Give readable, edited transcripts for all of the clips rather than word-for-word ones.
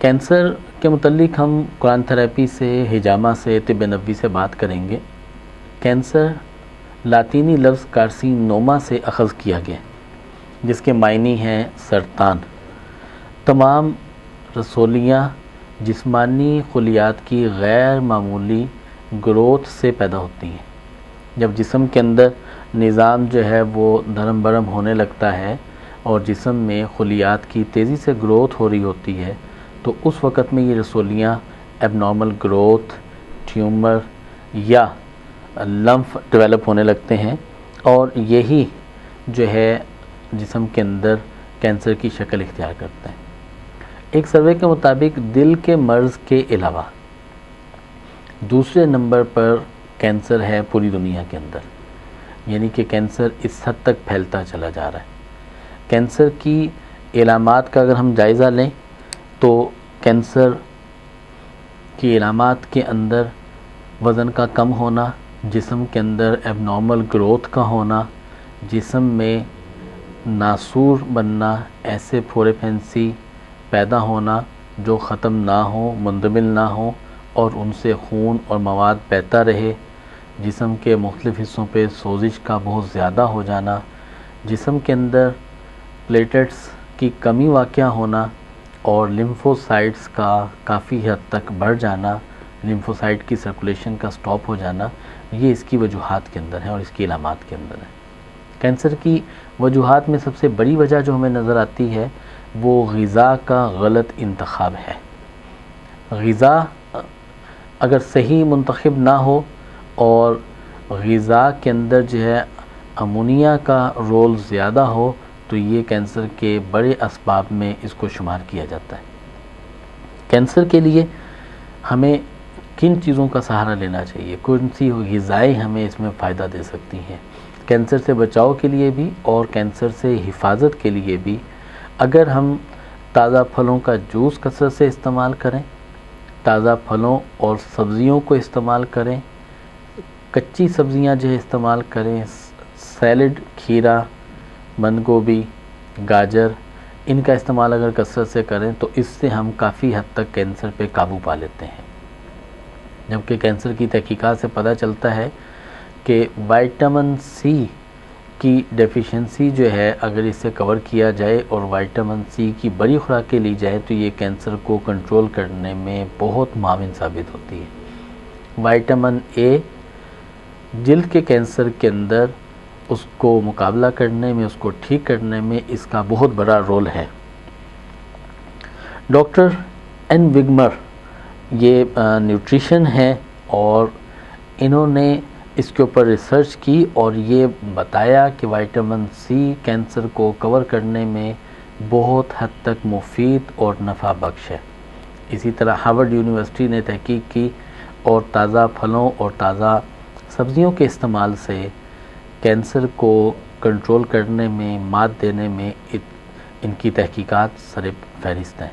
Cancer کے متعلق ہم قرآن تھراپی سے، حجامہ سے، طب نبوی سے بات کریں گے۔ کینسر لاطینی لفظ کارسینوما سے اخذ کیا گیا، جس کے معنی ہیں سرطان۔ تمام رسولیاں جسمانی خلیات کی غیر معمولی گروتھ سے پیدا ہوتی ہیں۔ جب جسم کے اندر نظام جو ہے وہ دھرم برم ہونے لگتا ہے اور جسم میں خلیات کی تیزی سے گروتھ ہو رہی ہوتی ہے، تو اس وقت میں یہ رسولیاں ایب نارمل گروتھ، ٹیومر یا لمف ڈیولپ ہونے لگتے ہیں، اور یہی جو ہے جسم کے اندر کینسر کی شکل اختیار کرتے ہیں۔ ایک سروے کے مطابق دل کے مرض کے علاوہ دوسرے نمبر پر کینسر ہے پوری دنیا کے اندر، یعنی کہ کینسر اس حد تک پھیلتا چلا جا رہا ہے۔ کینسر کی علامات کا اگر ہم جائزہ لیں تو کینسر کی علامات کے اندر وزن کا کم ہونا، جسم کے اندر ایب نارمل گروتھ کا ہونا، جسم میں ناسور بننا، ایسے پھوڑے پھنسی پیدا ہونا جو ختم نہ ہو، مندمل نہ ہو اور ان سے خون اور مواد بہتا رہے، جسم کے مختلف حصوں پہ سوزش کا بہت زیادہ ہو جانا، جسم کے اندر پلیٹلیٹس کی کمی واقع ہونا اور لیمفوسائٹس کا کافی حد تک بڑھ جانا، لیمفوسائٹ کی سرکولیشن کا سٹاپ ہو جانا، یہ اس کی وجوہات کے اندر ہیں اور اس کی علامات کے اندر ہیں۔ کینسر کی وجوہات میں سب سے بڑی وجہ جو ہمیں نظر آتی ہے وہ غذا کا غلط انتخاب ہے۔ غذا اگر صحیح منتخب نہ ہو اور غذا کے اندر جو ہے امونیا کا رول زیادہ ہو تو یہ کینسر کے بڑے اسباب میں اس کو شمار کیا جاتا ہے۔ کینسر کے لیے ہمیں کن چیزوں کا سہارا لینا چاہیے، کون سی غذائیں ہمیں اس میں فائدہ دے سکتی ہیں کینسر سے بچاؤ کے لیے بھی اور کینسر سے حفاظت کے لیے بھی؟ اگر ہم تازہ پھلوں کا جوس کثرت سے استعمال کریں، تازہ پھلوں اور سبزیوں کو استعمال کریں، کچی سبزیاں جو ہے استعمال کریں، سیلڈ، کھیرا، بند گوبھی، گاجر، ان کا استعمال اگر کثرت سے کریں تو اس سے ہم کافی حد تک کینسر پہ قابو پا لیتے ہیں۔ جبکہ کینسر کی تحقیقات سے پتہ چلتا ہے کہ وائٹامن سی کی ڈیفیشنسی جو ہے اگر اسے کور کیا جائے اور وائٹامن سی کی بڑی خوراکیں لی جائے تو یہ کینسر کو کنٹرول کرنے میں بہت معاون ثابت ہوتی ہے۔ وائٹامن اے جلد کے کینسر کے اندر اس کو مقابلہ کرنے میں، اس کو ٹھیک کرنے میں اس کا بہت بڑا رول ہے۔ ڈاکٹر این وگمر یہ نیوٹریشن ہے اور انہوں نے اس کے اوپر ریسرچ کی اور یہ بتایا کہ وائٹامن سی کینسر کو کور کرنے میں بہت حد تک مفید اور نفع بخش ہے۔ اسی طرح ہارورڈ یونیورسٹی نے تحقیق کی اور تازہ پھلوں اور تازہ سبزیوں کے استعمال سے کینسر کو کنٹرول کرنے میں، مات دینے میں ان کی تحقیقات سر فہرست ہیں۔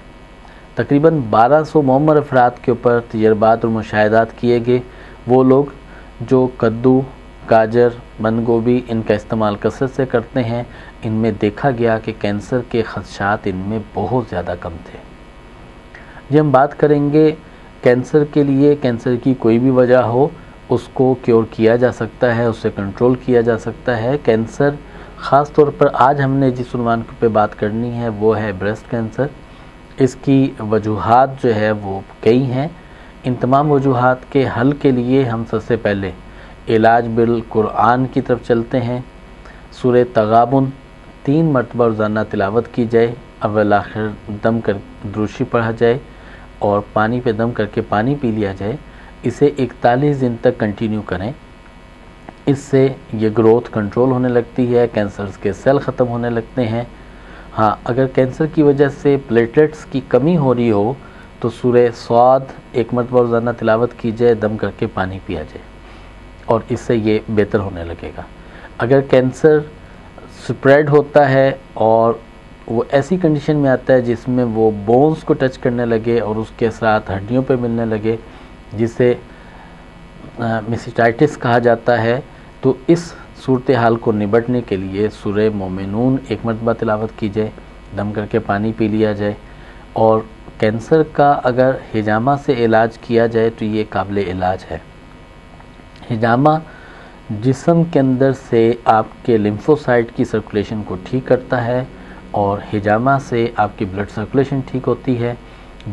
تقریباً 1200 معمر افراد کے اوپر تجربات اور مشاہدات کیے گئے۔ وہ لوگ جو کدو، گاجر، بند گوبھی ان کا استعمال کثرت سے کرتے ہیں، ان میں دیکھا گیا کہ کینسر کے خدشات ان میں بہت زیادہ کم تھے۔ جب ہم بات کریں گے کینسر کے لیے، کینسر کی کوئی بھی وجہ ہو اس کو کیور کیا جا سکتا ہے، اس سے کنٹرول کیا جا سکتا ہے۔ کینسر خاص طور پر آج ہم نے جس عنوان پہ بات کرنی ہے وہ ہے بریسٹ کینسر۔ اس کی وجوہات جو ہے وہ کئی ہیں۔ ان تمام وجوہات کے حل کے لیے ہم سب سے پہلے علاج بالقرآن کی طرف چلتے ہیں۔ سورہ تغابن 3 مرتبہ روزانہ تلاوت کی جائے، اول آخر دم کر دروشی پڑھا جائے اور پانی پہ دم کر کے پانی پی لیا جائے۔ اسے 41 دن تک کنٹینیو کریں۔ اس سے یہ گروتھ کنٹرول ہونے لگتی ہے، کینسر کے سیل ختم ہونے لگتے ہیں۔ ہاں، اگر کینسر کی وجہ سے پلیٹلیٹس کی کمی ہو رہی ہو تو سورہ صاد 1 مرتبہ روزانہ تلاوت کی جائے، دم کر کے پانی پیا جائے اور اس سے یہ بہتر ہونے لگے گا۔ اگر کینسر سپریڈ ہوتا ہے اور وہ ایسی کنڈیشن میں آتا ہے جس میں وہ بونز کو ٹچ کرنے لگے اور اس کے ساتھ ہڈیوں پہ ملنے لگے، جسے میسٹائٹس کہا جاتا ہے، تو اس صورتحال کو نبٹنے کے لیے سورہ مومنون 1 مرتبہ تلاوت کی جائے، دم کر کے پانی پی لیا جائے اور کینسر کا اگر ہجامہ سے علاج کیا جائے تو یہ قابل علاج ہے۔ ہجامہ جسم کے اندر سے آپ کے لیمفوسائٹ کی سرکولیشن کو ٹھیک کرتا ہے، اور ہجامہ سے آپ کی بلڈ سرکولیشن ٹھیک ہوتی ہے،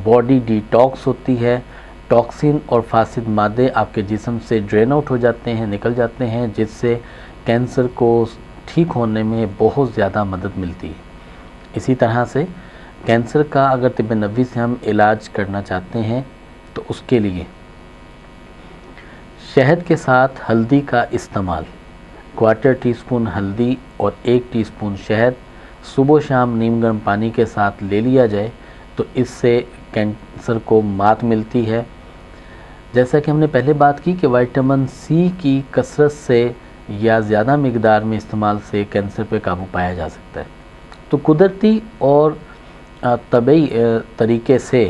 باڈی ڈی ٹاکس ہوتی ہے، ٹاکسین اور فاسد مادے آپ کے جسم سے ڈرین آؤٹ ہو جاتے ہیں، نکل جاتے ہیں، جس سے کینسر کو ٹھیک ہونے میں بہت زیادہ مدد ملتی ہے۔ اسی طرح سے کینسر کا اگر طب نبوی سے ہم علاج کرنا چاہتے ہیں تو اس کے لیے شہد کے ساتھ ہلدی کا استعمال، 1/4 ٹی اسپون ہلدی اور 1 ٹی اسپون شہد صبح و شام نیم گرم پانی کے ساتھ لے لیا جائے تو اس سے کینسر کو مات ملتی ہے۔ جیسا کہ ہم نے پہلے بات کی کہ وائٹامن سی کی کثرت سے یا زیادہ مقدار میں استعمال سے کینسر پہ قابو پایا جا سکتا ہے۔ تو قدرتی اور طبعی طریقے سے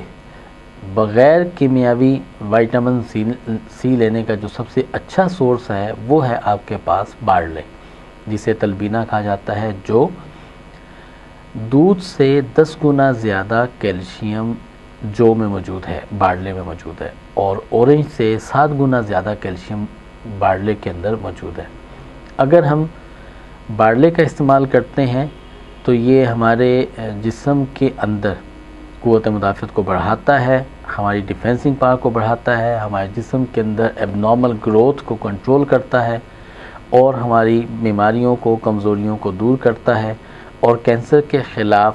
بغیر کیمیاوی وائٹامن سی لینے کا جو سب سے اچھا سورس ہے وہ ہے آپ کے پاس بارلے، جسے تلبینہ کہا جاتا ہے، جو دودھ سے 10 گنا زیادہ کیلشیم جو میں موجود ہے، بارلے میں موجود ہے، اور اورنج سے 7 گنا زیادہ کیلشیم بارلے کے اندر موجود ہے۔ اگر ہم بارلے کا استعمال کرتے ہیں تو یہ ہمارے جسم کے اندر قوت مدافعت کو بڑھاتا ہے، ہماری ڈیفینسنگ پاور کو بڑھاتا ہے، ہمارے جسم کے اندر ایب نارمل گروتھ کو کنٹرول کرتا ہے، اور ہماری بیماریوں کو، کمزوریوں کو دور کرتا ہے، اور کینسر کے خلاف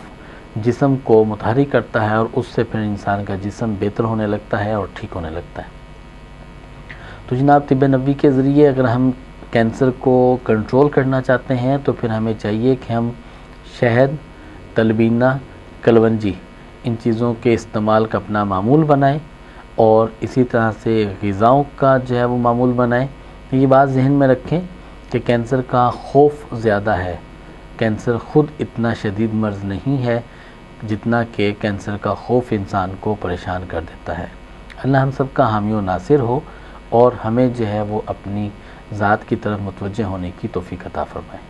جسم کو متحرک کرتا ہے، اور اس سے پھر انسان کا جسم بہتر ہونے لگتا ہے اور ٹھیک ہونے لگتا ہے۔ تو جناب طب نبوی کے ذریعے اگر ہم کینسر کو کنٹرول کرنا چاہتے ہیں تو پھر ہمیں چاہیے کہ ہم شہد، تلبینہ، کلونجی ان چیزوں کے استعمال کا اپنا معمول بنائیں، اور اسی طرح سے غذاؤں کا جو ہے وہ معمول بنائیں۔ یہ بات ذہن میں رکھیں کہ کینسر کا خوف زیادہ ہے، کینسر خود اتنا شدید مرض نہیں ہے جتنا کہ کینسر کا خوف انسان کو پریشان کر دیتا ہے۔ اللہ ہم سب کا حامی و ناصر ہو، اور ہمیں جو ہے وہ اپنی ذات کی طرف متوجہ ہونے کی توفیق عطا فرمائے۔